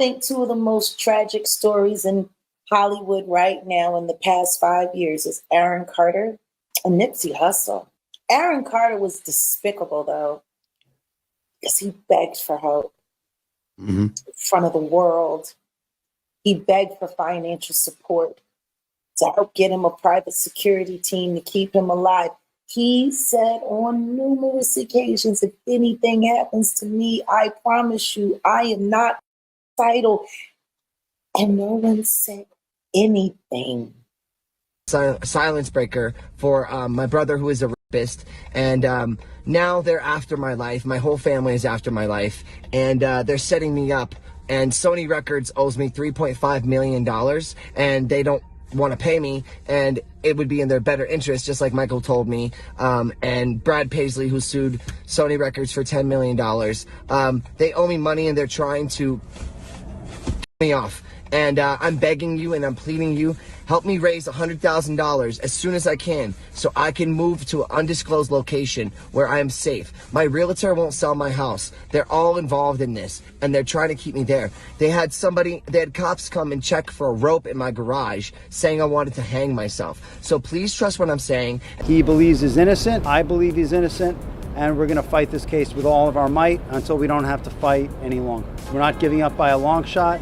think two of the most tragic stories in Hollywood right now in the past 5 years is Aaron Carter and Nipsey Hussle. Aaron Carter was despicable, though, because he begged for help in front of the world. He begged for financial support to help get him a private security team to keep him alive. He said on numerous occasions, if anything happens to me, I promise you, I am not suicidal. And no one said anything. Silence breaker for my brother, who is a rapist, and now they're after my life. My whole family is after my life, and they're setting me up. And Sony Records owes me $3.5 million, and they don't want to pay me, and it would be in their better interest, just like Michael told me. And Brad Paisley, who sued Sony Records for $10 million, they owe me money, and they're trying to me off. And I'm begging you and I'm pleading you, help me raise $100,000 as soon as I can so I can move to an undisclosed location where I am safe. My realtor won't sell my house. They're all involved in this, and they're trying to keep me there. They had cops come and check for a rope in my garage saying I wanted to hang myself. So please trust what I'm saying. He believes he's innocent. I believe he's innocent. And we're going to fight this case with all of our might until we don't have to fight any longer. We're not giving up by a long shot.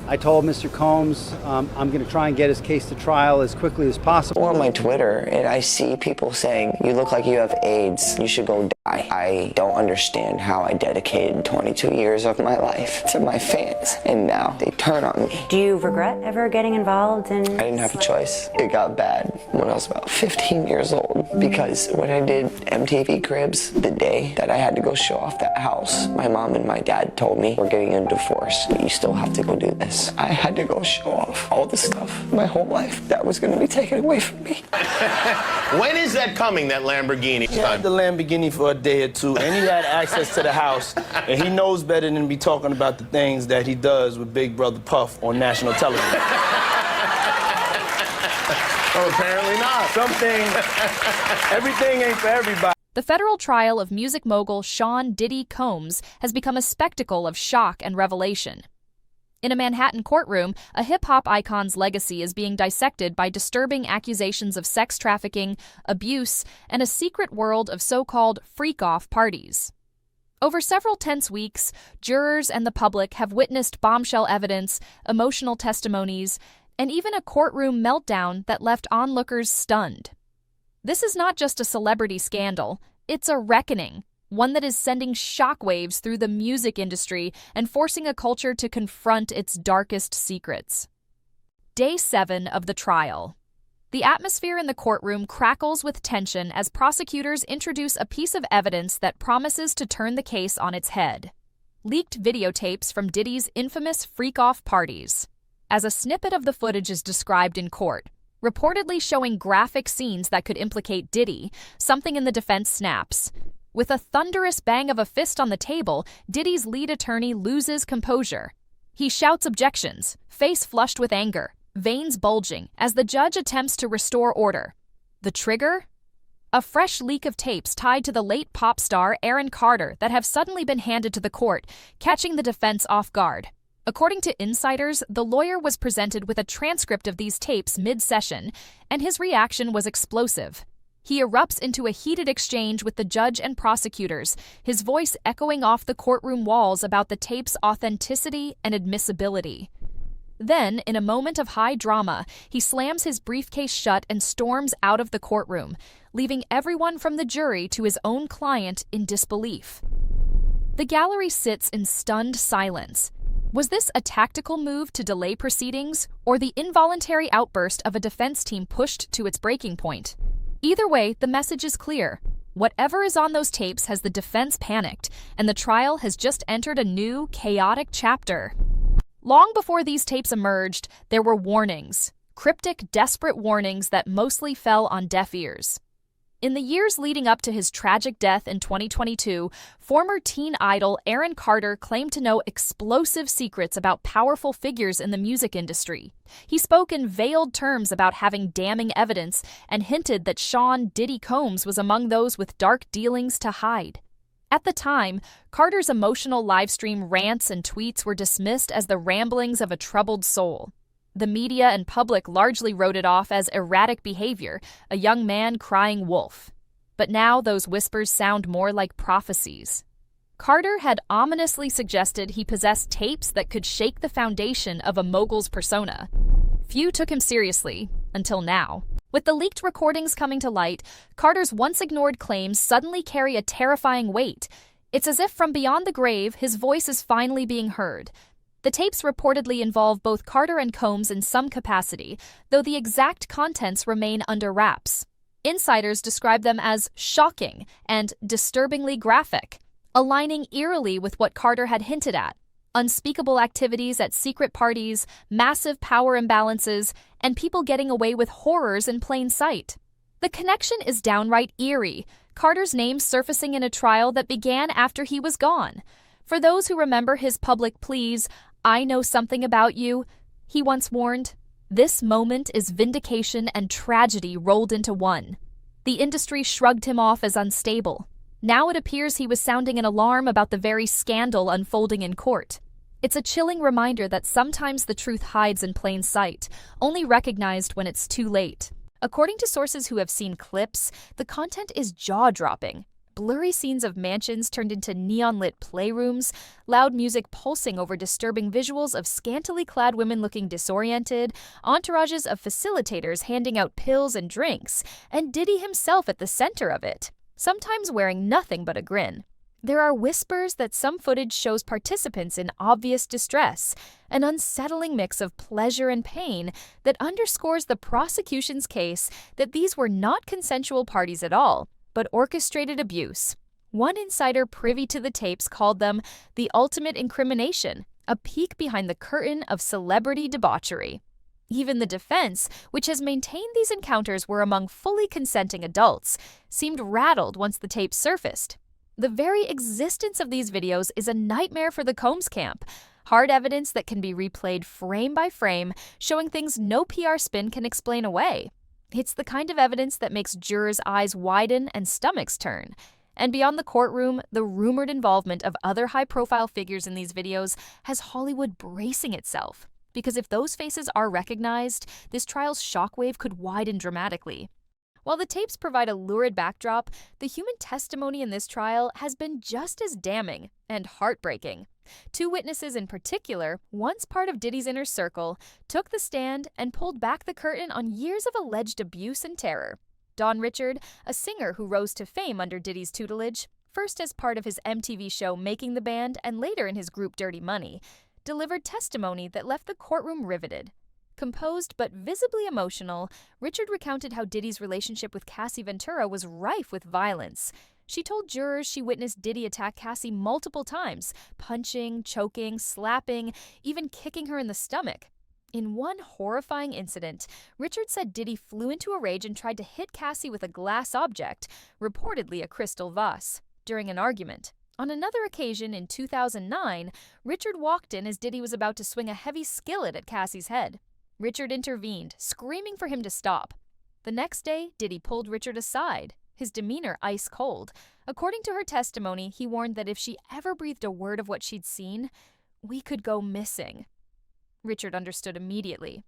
I told Mr. Combs I'm going to try and get his case to trial as quickly as possible. On my Twitter, and I see people saying, you look like you have AIDS, you should go die. I don't understand how I dedicated 22 years of my life to my fans, and now they turn on me. Do you regret ever getting involved in... I didn't have a choice. It got bad when I was about 15 years old, because when I did MTV Cribs, the day that I had to go show off that house, my mom and my dad told me, we're getting a divorce, but you still have to go do this. I had to go show off all the stuff, my whole life, that was going to be taken away from me. When is that coming, that Lamborghini? He had the Lamborghini for a day or two, and he had access to the house, and he knows better than to be talking about the things that he does with Big Brother Puff on national television. Oh, apparently not. Everything ain't for everybody. The federal trial of music mogul Sean Diddy Combs has become a spectacle of shock and revelation. In a Manhattan courtroom, a hip-hop icon's legacy is being dissected by disturbing accusations of sex trafficking, abuse, and a secret world of so-called freak-off parties. Over several tense weeks, jurors and the public have witnessed bombshell evidence, emotional testimonies, and even a courtroom meltdown that left onlookers stunned. This is not just a celebrity scandal, it's a reckoning. One that is sending shockwaves through the music industry and forcing a culture to confront its darkest secrets. Day 7 of the trial. The atmosphere in the courtroom crackles with tension as prosecutors introduce a piece of evidence that promises to turn the case on its head. Leaked videotapes from Diddy's infamous freak-off parties. As a snippet of the footage is described in court, reportedly showing graphic scenes that could implicate Diddy, something in the defense snaps. With a thunderous bang of a fist on the table, Diddy's lead attorney loses composure. He shouts objections, face flushed with anger, veins bulging, as the judge attempts to restore order. The trigger? A fresh leak of tapes tied to the late pop star Aaron Carter that have suddenly been handed to the court, catching the defense off guard. According to insiders, the lawyer was presented with a transcript of these tapes mid-session, and his reaction was explosive. He erupts into a heated exchange with the judge and prosecutors, his voice echoing off the courtroom walls about the tape's authenticity and admissibility. Then, in a moment of high drama, he slams his briefcase shut and storms out of the courtroom, leaving everyone from the jury to his own client in disbelief. The gallery sits in stunned silence. Was this a tactical move to delay proceedings, or the involuntary outburst of a defense team pushed to its breaking point? Either way, the message is clear. Whatever is on those tapes has the defense panicked, and the trial has just entered a new, chaotic chapter. Long before these tapes emerged, there were warnings. Cryptic, desperate warnings that mostly fell on deaf ears. In the years leading up to his tragic death in 2022, former teen idol Aaron Carter claimed to know explosive secrets about powerful figures in the music industry. He spoke in veiled terms about having damning evidence and hinted that Sean Diddy Combs was among those with dark dealings to hide. At the time, Carter's emotional livestream rants and tweets were dismissed as the ramblings of a troubled soul. The media and public largely wrote it off as erratic behavior, a young man crying wolf. But now those whispers sound more like prophecies. Carter had ominously suggested he possessed tapes that could shake the foundation of a mogul's persona. Few took him seriously, until now. With the leaked recordings coming to light, Carter's once-ignored claims suddenly carry a terrifying weight. It's as if from beyond the grave, his voice is finally being heard. The tapes reportedly involve both Carter and Combs in some capacity, though the exact contents remain under wraps. Insiders describe them as shocking and disturbingly graphic, aligning eerily with what Carter had hinted at: unspeakable activities at secret parties, massive power imbalances, and people getting away with horrors in plain sight. The connection is downright eerie, Carter's name surfacing in a trial that began after he was gone. For those who remember his public pleas, "I know something about you," he once warned, this moment is vindication and tragedy rolled into one. The industry shrugged him off as unstable. Now it appears he was sounding an alarm about the very scandal unfolding in court. It's a chilling reminder that sometimes the truth hides in plain sight, only recognized when it's too late. According to sources who have seen clips, the content is jaw-dropping. Blurry scenes of mansions turned into neon-lit playrooms, loud music pulsing over disturbing visuals of scantily clad women looking disoriented, entourages of facilitators handing out pills and drinks, and Diddy himself at the center of it, sometimes wearing nothing but a grin. There are whispers that some footage shows participants in obvious distress, an unsettling mix of pleasure and pain that underscores the prosecution's case that these were not consensual parties at all, but orchestrated abuse. One insider privy to the tapes called them the ultimate incrimination, a peek behind the curtain of celebrity debauchery. Even the defense, which has maintained these encounters were among fully consenting adults, seemed rattled once the tapes surfaced. The very existence of these videos is a nightmare for the Combs camp. Hard evidence that can be replayed frame by frame, showing things no PR spin can explain away. It's the kind of evidence that makes jurors' eyes widen and stomachs turn. And beyond the courtroom, the rumored involvement of other high-profile figures in these videos has Hollywood bracing itself. Because if those faces are recognized, this trial's shockwave could widen dramatically. While the tapes provide a lurid backdrop, the human testimony in this trial has been just as damning and heartbreaking. Two witnesses in particular, once part of Diddy's inner circle, took the stand and pulled back the curtain on years of alleged abuse and terror. Don Richard, a singer who rose to fame under Diddy's tutelage, first as part of his MTV show Making the Band and later in his group Dirty Money, delivered testimony that left the courtroom riveted. Composed but visibly emotional, Richard recounted how Diddy's relationship with Cassie Ventura was rife with violence. She told jurors she witnessed Diddy attack Cassie multiple times, punching, choking, slapping, even kicking her in the stomach. In one horrifying incident, Richard said Diddy flew into a rage and tried to hit Cassie with a glass object, reportedly a crystal vase, during an argument. On another occasion in 2009, Richard walked in as Diddy was about to swing a heavy skillet at Cassie's head. Richard intervened, screaming for him to stop. The next day, Diddy pulled Richard aside, his demeanor ice cold. According to her testimony, he warned that if she ever breathed a word of what she'd seen, we could go missing. Richard understood immediately.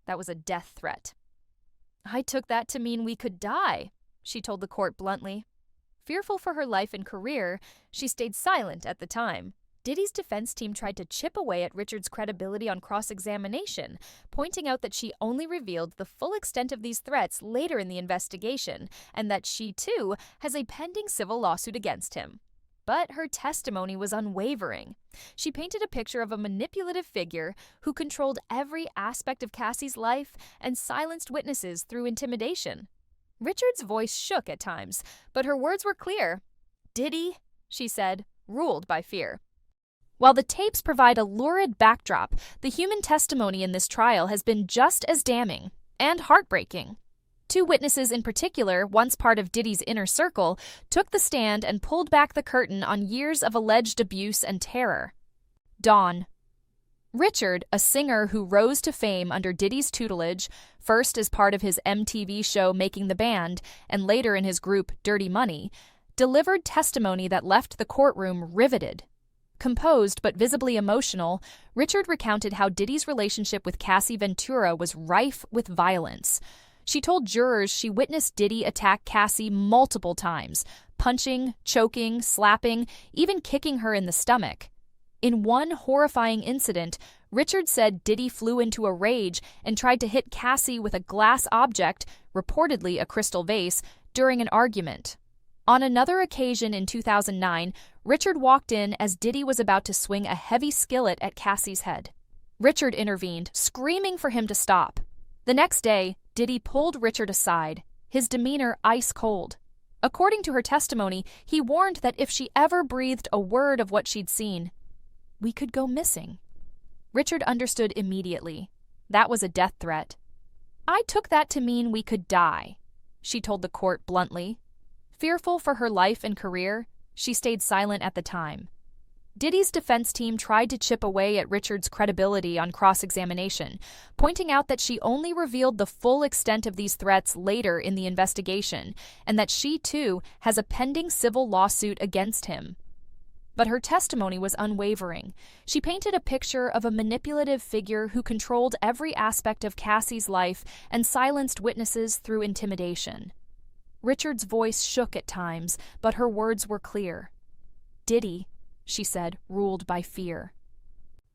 That was a death threat. "I took that to mean we could die," she told the court bluntly. Fearful for her life and career, she stayed silent at the time. Diddy's defense team tried to chip away at Richard's credibility on cross-examination, pointing out that she only revealed the full extent of these threats later in the investigation, and that she, too, has a pending civil lawsuit against him. But her testimony was unwavering. She painted a picture of a manipulative figure who controlled every aspect of Cassie's life and silenced witnesses through intimidation. Richard's voice shook at times, but her words were clear. Diddy, she said, ruled by fear. While the tapes provide a lurid backdrop, the human testimony in this trial has been just as damning and heartbreaking. Two witnesses in particular, once part of Diddy's inner circle, took the stand and pulled back the curtain on years of alleged abuse and terror. Dawn. Richard, a singer who rose to fame under Diddy's tutelage, first as part of his MTV show Making the Band and later in his group Dirty Money, delivered testimony that left the courtroom riveted. Composed but visibly emotional, Richard recounted how Diddy's relationship with Cassie Ventura was rife with violence. She told jurors she witnessed Diddy attack Cassie multiple times, punching, choking, slapping, even kicking her in the stomach. In one horrifying incident, Richard said Diddy flew into a rage and tried to hit Cassie with a glass object, reportedly a crystal vase, during an argument. On another occasion in 2009, Richard walked in as Diddy was about to swing a heavy skillet at Cassie's head. Richard intervened, screaming for him to stop. The next day, Diddy pulled Richard aside, his demeanor ice cold. According to her testimony, he warned that if she ever breathed a word of what she'd seen, we could go missing. Richard understood immediately. That was a death threat. I took that to mean we could die, she told the court bluntly. Fearful for her life and career, she stayed silent at the time. Diddy's defense team tried to chip away at Richard's credibility on cross-examination, pointing out that she only revealed the full extent of these threats later in the investigation, and that she, too, has a pending civil lawsuit against him. But her testimony was unwavering. She painted a picture of a manipulative figure who controlled every aspect of Cassie's life and silenced witnesses through intimidation. Richard's voice shook at times, but her words were clear. Diddy, she said, ruled by fear.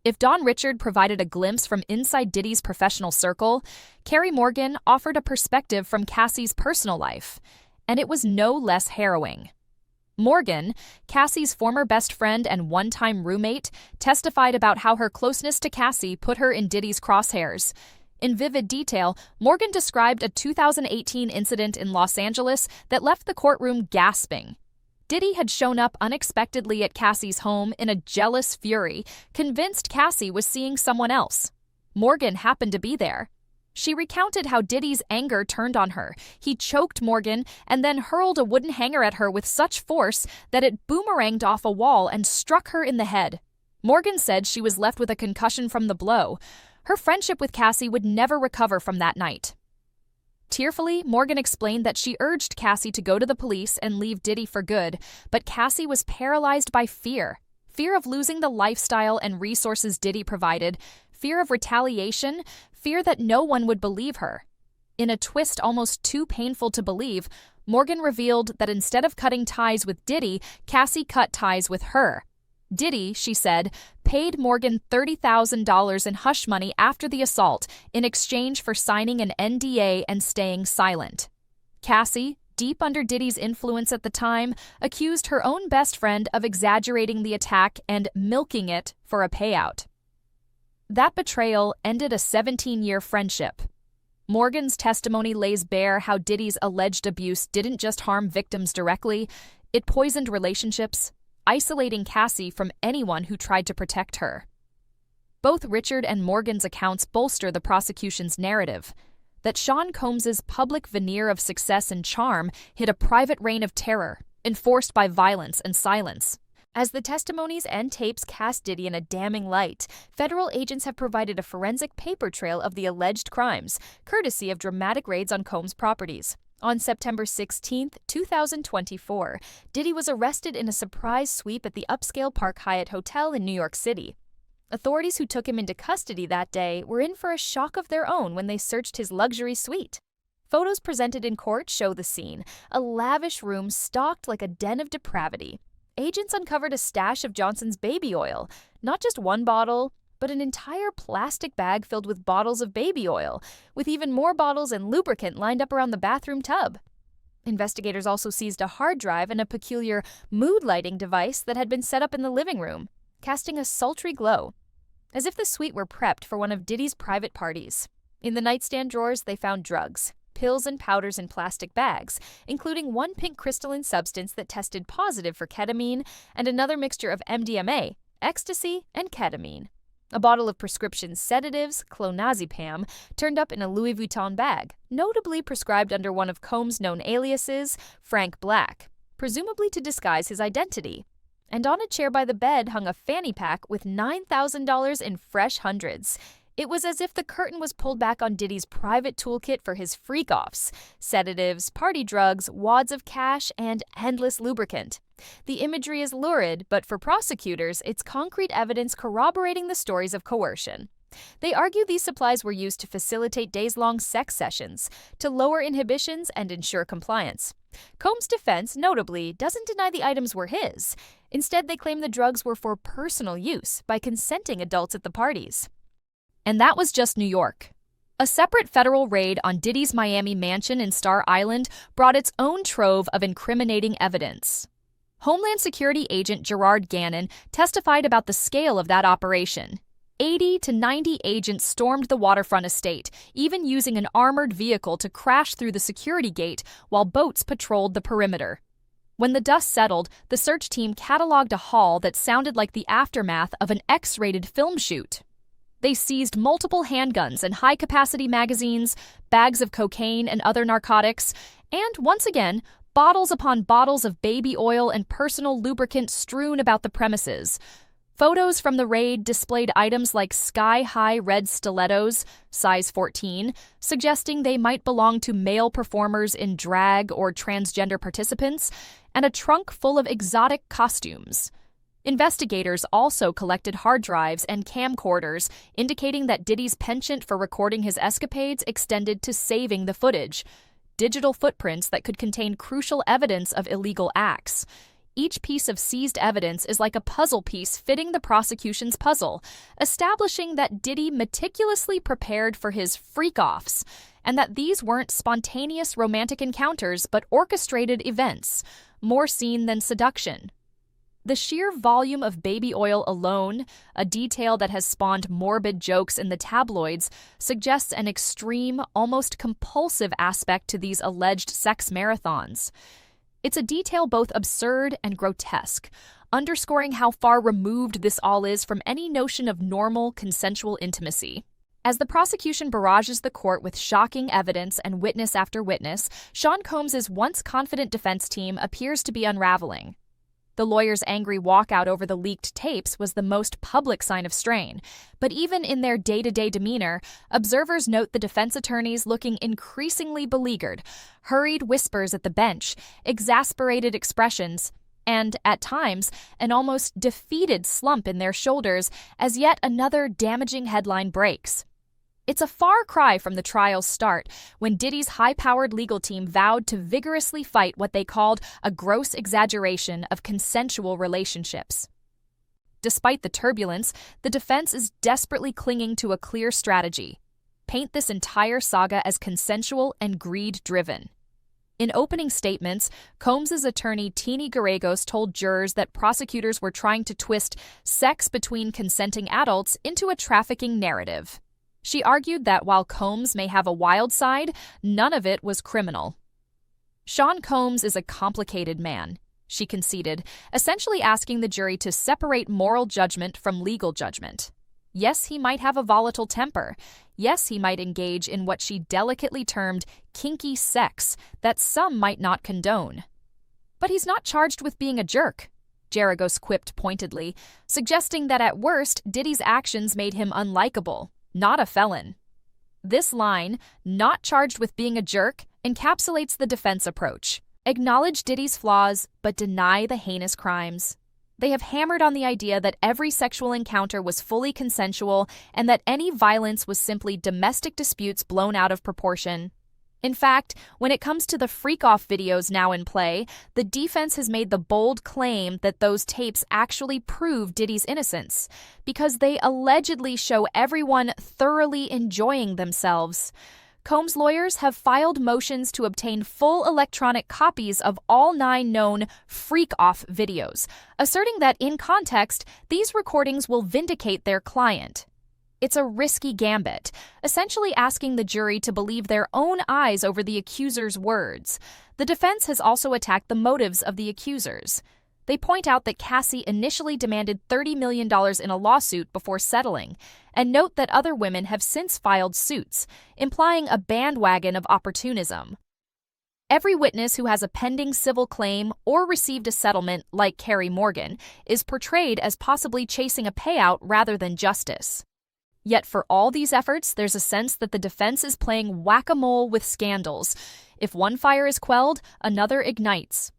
If Don Richard provided a glimpse from inside Diddy's professional circle, Carrie Morgan offered a perspective from Cassie's personal life, and it was no less harrowing. Morgan, Cassie's former best friend and one-time roommate, testified about how her closeness to Cassie put her in Diddy's crosshairs. In vivid detail, Morgan described a 2018 incident in Los Angeles that left the courtroom gasping. Diddy had shown up unexpectedly at Cassie's home in a jealous fury, convinced Cassie was seeing someone else. Morgan happened to be there. She recounted how Diddy's anger turned on her. He choked Morgan and then hurled a wooden hanger at her with such force that it boomeranged off a wall and struck her in the head. Morgan said she was left with a concussion from the blow. Her friendship with Cassie would never recover from that night. Tearfully, Morgan explained that she urged Cassie to go to the police and leave Diddy for good, but Cassie was paralyzed by fear. Fear of losing the lifestyle and resources Diddy provided, fear of retaliation, fear that no one would believe her. In a twist almost too painful to believe, Morgan revealed that instead of cutting ties with Diddy, Cassie cut ties with her. Diddy, she said, paid Morgan $30,000 in hush money after the assault in exchange for signing an NDA and staying silent. Cassie, deep under Diddy's influence at the time, accused her own best friend of exaggerating the attack and milking it for a payout. That betrayal ended a 17-year friendship. Morgan's testimony lays bare how Diddy's alleged abuse didn't just harm victims directly, it poisoned relationships, isolating Cassie from anyone who tried to protect her. Both Richard and Morgan's accounts bolster the prosecution's narrative that Sean Combs's public veneer of success and charm hid a private reign of terror, enforced by violence and silence. As the testimonies and tapes cast Diddy in a damning light, federal agents have provided a forensic paper trail of the alleged crimes, courtesy of dramatic raids on Combs' properties. On September 16, 2024, Diddy was arrested in a surprise sweep at the upscale Park Hyatt Hotel in New York City. Authorities who took him into custody that day were in for a shock of their own when they searched his luxury suite. Photos presented in court show the scene, a lavish room stocked like a den of depravity. Agents uncovered a stash of Johnson's baby oil, not just one bottle, but an entire plastic bag filled with bottles of baby oil, with even more bottles and lubricant lined up around the bathroom tub. Investigators also seized a hard drive and a peculiar mood lighting device that had been set up in the living room, casting a sultry glow, as if the suite were prepped for one of Diddy's private parties. In the nightstand drawers, they found drugs, pills and powders in plastic bags, including one pink crystalline substance that tested positive for ketamine and another mixture of MDMA, ecstasy, and ketamine. A bottle of prescription sedatives, clonazepam, turned up in a Louis Vuitton bag, notably prescribed under one of Combs' known aliases, Frank Black, presumably to disguise his identity. And on a chair by the bed hung a fanny pack with $9,000 in fresh hundreds. It was as if the curtain was pulled back on Diddy's private toolkit for his freak-offs: sedatives, party drugs, wads of cash, and endless lubricant. The imagery is lurid, but for prosecutors, it's concrete evidence corroborating the stories of coercion. They argue these supplies were used to facilitate days-long sex sessions, to lower inhibitions and ensure compliance. Combs' defense, notably, doesn't deny the items were his. Instead, they claim the drugs were for personal use by consenting adults at the parties. And that was just New York. A separate federal raid on Diddy's Miami mansion in Star Island brought its own trove of incriminating evidence. Homeland Security agent Gerard Gannon testified about the scale of that operation. 80 to 90 agents stormed the waterfront estate, even using an armored vehicle to crash through the security gate while boats patrolled the perimeter. When the dust settled, the search team cataloged a haul that sounded like the aftermath of an X-rated film shoot. They seized multiple handguns and high-capacity magazines, bags of cocaine and other narcotics, and, once again, bottles upon bottles of baby oil and personal lubricant strewn about the premises. Photos from the raid displayed items like sky-high red stilettos, size 14, suggesting they might belong to male performers in drag or transgender participants, and a trunk full of exotic costumes. Investigators also collected hard drives and camcorders, indicating that Diddy's penchant for recording his escapades extended to saving the footage, digital footprints that could contain crucial evidence of illegal acts. Each piece of seized evidence is like a puzzle piece fitting the prosecution's puzzle, establishing that Diddy meticulously prepared for his freak-offs, and that these weren't spontaneous romantic encounters but orchestrated events, more seen than seduction. The sheer volume of baby oil alone, a detail that has spawned morbid jokes in the tabloids, suggests an extreme, almost compulsive aspect to these alleged sex marathons. It's a detail both absurd and grotesque, underscoring how far removed this all is from any notion of normal, consensual intimacy. As the prosecution barrages the court with shocking evidence and witness after witness, Sean Combs' once confident defense team appears to be unraveling. The lawyers' angry walkout over the leaked tapes was the most public sign of strain, but even in their day-to-day demeanor, observers note the defense attorneys looking increasingly beleaguered, hurried whispers at the bench, exasperated expressions, and, at times, an almost defeated slump in their shoulders as yet another damaging headline breaks. It's a far cry from the trial's start, when Diddy's high-powered legal team vowed to vigorously fight what they called a gross exaggeration of consensual relationships. Despite the turbulence, the defense is desperately clinging to a clear strategy: paint this entire saga as consensual and greed-driven. In opening statements, Combs' attorney Teeny Garagos told jurors that prosecutors were trying to twist sex between consenting adults into a trafficking narrative. She argued that while Combs may have a wild side, none of it was criminal. Sean Combs is a complicated man, she conceded, essentially asking the jury to separate moral judgment from legal judgment. Yes, he might have a volatile temper. Yes, he might engage in what she delicately termed kinky sex that some might not condone. But he's not charged with being a jerk, Garagos quipped pointedly, suggesting that at worst, Diddy's actions made him unlikable, not a felon. This line, not charged with being a jerk, encapsulates the defense approach. Acknowledge Diddy's flaws, but deny the heinous crimes. They have hammered on the idea that every sexual encounter was fully consensual and that any violence was simply domestic disputes blown out of proportion. In fact, when it comes to the freak-off videos now in play, the defense has made the bold claim that those tapes actually prove Diddy's innocence, because they allegedly show everyone thoroughly enjoying themselves. Combs' lawyers have filed motions to obtain full electronic copies of all 9 known freak-off videos, asserting that, in context, these recordings will vindicate their client. It's a risky gambit, essentially asking the jury to believe their own eyes over the accuser's words. The defense has also attacked the motives of the accusers. They point out that Cassie initially demanded $30 million in a lawsuit before settling, and note that other women have since filed suits, implying a bandwagon of opportunism. Every witness who has a pending civil claim or received a settlement, like Carrie Morgan, is portrayed as possibly chasing a payout rather than justice. Yet for all these efforts, there's a sense that the defense is playing whack-a-mole with scandals. If one fire is quelled, another ignites.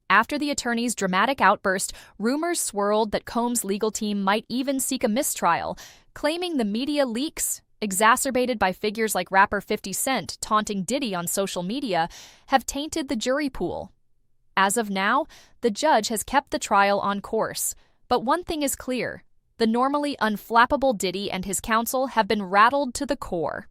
After the attorney's dramatic outburst, rumors swirled that Combs' legal team might even seek a mistrial, claiming the media leaks, exacerbated by figures like rapper 50 Cent taunting Diddy on social media, have tainted the jury pool. As of now, the judge has kept the trial on course. But one thing is clear: the normally unflappable Diddy and his counsel have been rattled to the core.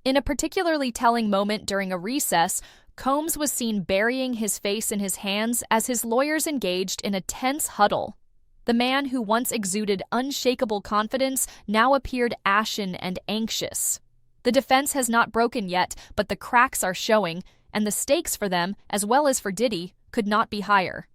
In a particularly telling moment during a recess, Combs was seen burying his face in his hands as his lawyers engaged in a tense huddle. The man who once exuded unshakable confidence now appeared ashen and anxious. The defense has not broken yet, but the cracks are showing, and the stakes for them, as well as for Diddy, could not be higher.